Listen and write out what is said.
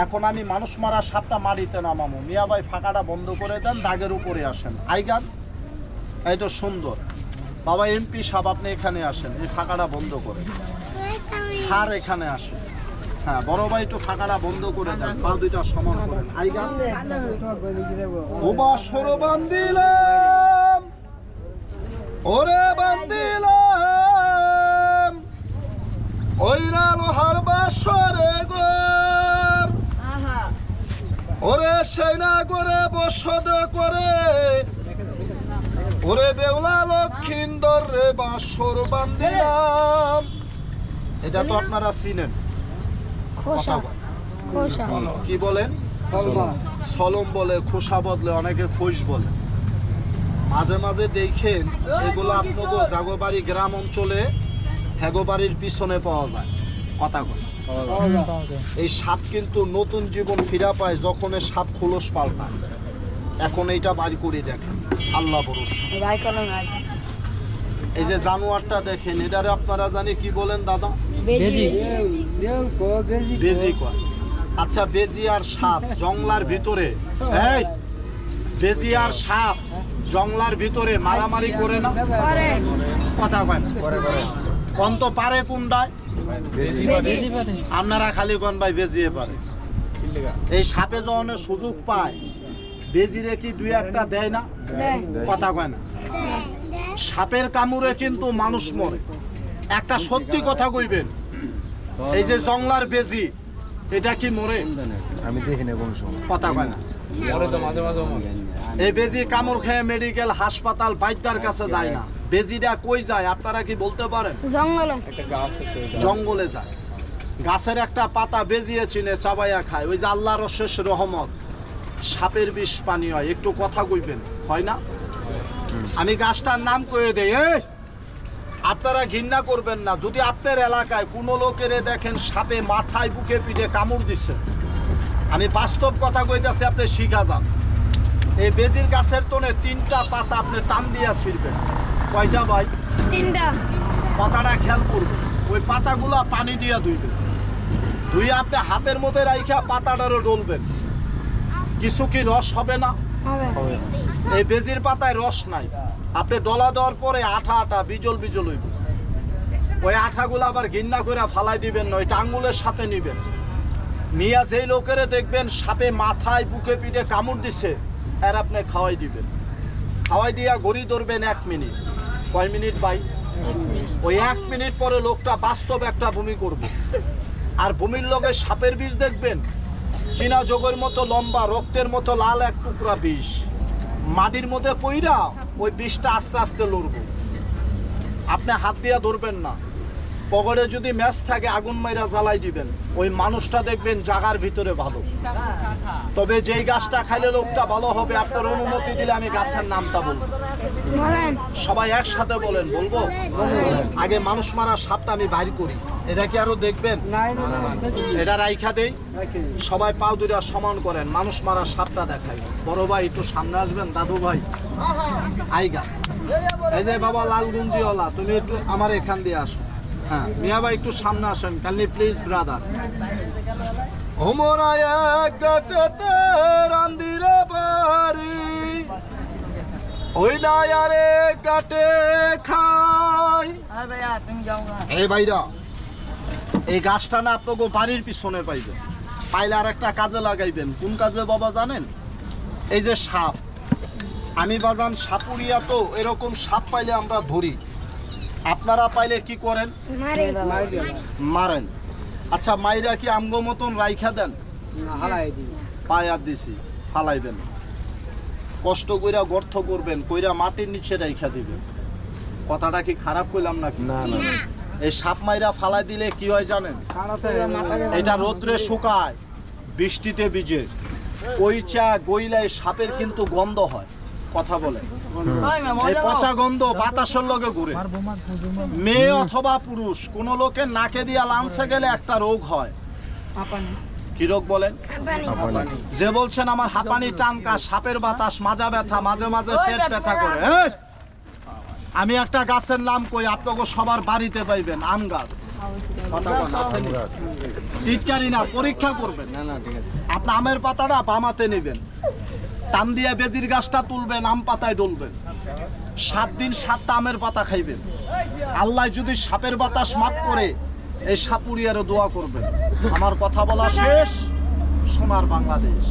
এখন আমি মানুষ মারা সাপটা মারিতে নামামো। মিয়া ভাই ফাঁকাটা বন্ধ করে দেন, দাগের উপরে আসেন। আইগান, এই তো সুন্দর বাবা এমপি সাহেব, আপনি এখানে আসেন, এই ফাঁকাটা বন্ধ করে। স্যার এখানে আসেন। হ্যাঁ বড় ভাই একটু ফাঁকাটা বন্ধ করে দেন, পা দুইটা সমান করেন। আইগান, ওবা সরো বান্দিলাম, ওরে বান্দিলাম, ওই না লোহার বাসরে গোর, ওরে সেই না করে বসদ করে, ওরে বেউলা লক্ষিন্দর রে বাসর বান্দিলাম। এটা তো আপনারা চিনেন। কি বলেন? সলম বলে, খোসা বদলে, অনেকে খোস বলে। মাঝে মাঝে দেখেন এগুলো আপনাদের জাগোবাড়ি গ্রাম অঞ্চলে হেগোবাড়ির পিছনে পাওয়া যায়। কথা কথা এই সাপ কিন্তু নতুন জীবন ফিরা পায় যখন সাপ খোলস পাল্টায়। এখন এইটা বাড়ি করে দেখেন, আল্লাহ ভরসা। এই যে জানোয়ারটা দেখেন, এটারে আপনারা জানি কি বলেন দাদা? বেজি কয়। আচ্ছা বেজি আর সাপ জংলার ভিতরে, এই বেজি আর সাপ জংলার ভিতরে মারামারি করে না? কথা কয় না? অন্ত পারে কোনটায়? আপনারা খালি কোন ভাই বেজিয়ে পারে। এই সাপে যখন সুযোগ পায় বেজিরে কি দুই একটা দেয় না? কথা কয় না? সাপের কামড়ে কিন্তু মানুষ মরে। একটা সত্যি কথা কইবেন, এই যে জংলার বেজি এটা কি মরে? আমি দেখি না কোন সময়। কথা কয় না? এই বেজি কামড় খেয়ে মেডিকেল হাসপাতাল বাইদ্যার কাছে যায় না। বেজিটা কই যায় আপনারা কি বলতে পারেন? জঙ্গলে যায়। গাছের একটা পাতা বেজিয়ে চিনে চাবাইয়া খায়। ওই যে আল্লাহর শেষ রহমত, সাপের বিষ পানি হয়। একটু কথা কইবেন, হয় না? আমি গাছটার নাম কয়ে দেই, আপনারা ঘৃণা করবেন না। যদি আপনার এলাকায় কোনো লোকের দেখেন সাপে মাথায় বুকে পিঠে কামড় দিছে, আমি বাস্তব কথা কইতেছি, আপনি শিখা যান। এই বেজির গাছের তোনে 3টা পাতা আপনি টান দিয়া ছিড়বেন। কয়টা ভাই? 3টা। পাতাটা খেয়াল করবেন, ওই পাতাগুলা পানি দিয়া ধুইবেন। ধুয়ে আপনি হাতের মধ্যে রাইখা পাতাটারও ডলবেন। কিছু কি রস হবে না? এই বেজির পাতায় রস নাই। আপনি ডলা দেওয়ার পরে আঠা আঠা বিজল বিজল হইব। ওই আঠাগুলো আবার ঘিন্না করে ফালাই দিবেন না, ওইটা আঙ্গুলের সাথে নিবেন। নিয়ে যেই লোকেরে দেখবেন সাপে মাথায় বুকে পিঠে কামড় দিছে, এর আপনি খাওয়াই দিবেন। খাওয়াই দিয়া গড়ি ধরবেন 1 মিনিট। কয় মিনিট ভাই? ওই 1 মিনিট পরে লোকটা বাস্তব একটা বমি করবে। আর বমির লগে সাপের বিষ দেখবেন চীনা যোগের মতো লম্বা, রক্তের মতো লাল এক টুকরা বিষ। মাটির মধ্যে পইরা ওই বিষটা আস্তে আস্তে লড়বে। আপনি হাত দিয়া ধরবেন না। পকেটে যদি ম্যাচ থাকে আগুন মাইরা জ্বালাই দিবেন। ওই মানুষটা দেখবেন জাগার ভিতরে ভালো। তবে যেই গাছটা খাইলে লোকটা ভালো হবে, আপনার অনুমতি দিলে আমি গাছের নামটা বলবো। সবাই একসাথে বলেন। বলবো? আগে মানুষ মারা সাপটা আমি বাইর করি। এটা কি আরো দেখবেন? এটা রাইখা দেই। সবাই পাও দুইটা সমান করেন, মানুষ মারা সাপটা দেখাই। বড় ভাই একটু সামনে আসবেন। দাদু ভাই আইগা, এই যে বাবা লালগুঞ্জিওয়ালা, তুমি একটু আমার এখান দিয়ে আসো। হ্যাঁ মিয়া ভাই একটু সামনে আসেন, কাইন্ডলি প্লিজ ব্রাদার। ওমরা এক গাটেতে রান্দিরে বাড়ি, ওই দায়ারে গাটে খাই। এই ভাইরা, এই গাছটা না আপনাকে বাড়ির পিছনে পাইবেন। পাইলে আর একটা কাজে লাগাইবেন। কোন কাজে বাবা জানেন? এই যে সাপ, আমি বাজান সাপুরিয়া, তো এরকম সাপ পাইলে আমরা ধরি। আপনারা পাইলে কি করেন? মারেন। আচ্ছা মাইরা কি আমগো মতন রাইখা দেন? পায়া দিছি, ফালাইবেন। কষ্ট কইরা গর্ত করবেন, কইরা মাটির নিচে রাইখা দিবেন। কথাটা কি খারাপ কইলাম নাকি? না না। এই সাপ মাইরা ফালাই দিলে কি হয় জানেন? এটা রোদ্রে শুকায়, বৃষ্টিতে ভিজে। ওই চা গইলাই সাপের কিন্তু গন্ধ হয়। কথা বলে, এই পচা গন্ধ বাতাসের লগে ঘুরে। মেয়ে অথবা পুরুষ কোন লোকের নাকে দিয়া লামসে গেলে একটা রোগ হয়। কি রোগ বলেন? যে বলছেন আমার হাঁপানি, টানকা, সাপের বাতাস, মাজা ব্যথা, মাঝে মাঝে পেট ব্যথা করে। আমি একটা গাছের নাম কই, আপনাকে সবার বাড়িতে পাইবেন। আম গাছ। কথা বল আছে নি? টিটকারি না, পরীক্ষা করবেন। না না ঠিক আছে। আপনি আমের পাতাটা বামাতে নেবেন, টান দিয়ে বেজির গাছটা তুলবেন, আম পাতায় ডলবেন, 7 দিন 7টা আমের পাতা খাইবেন। আল্লাহ যদি সাপের বাতাস মাফ করে, এই সাপুরিয়ারও দোয়া করবেন। আমার কথা বলা শেষ। সোনার বাংলাদেশ।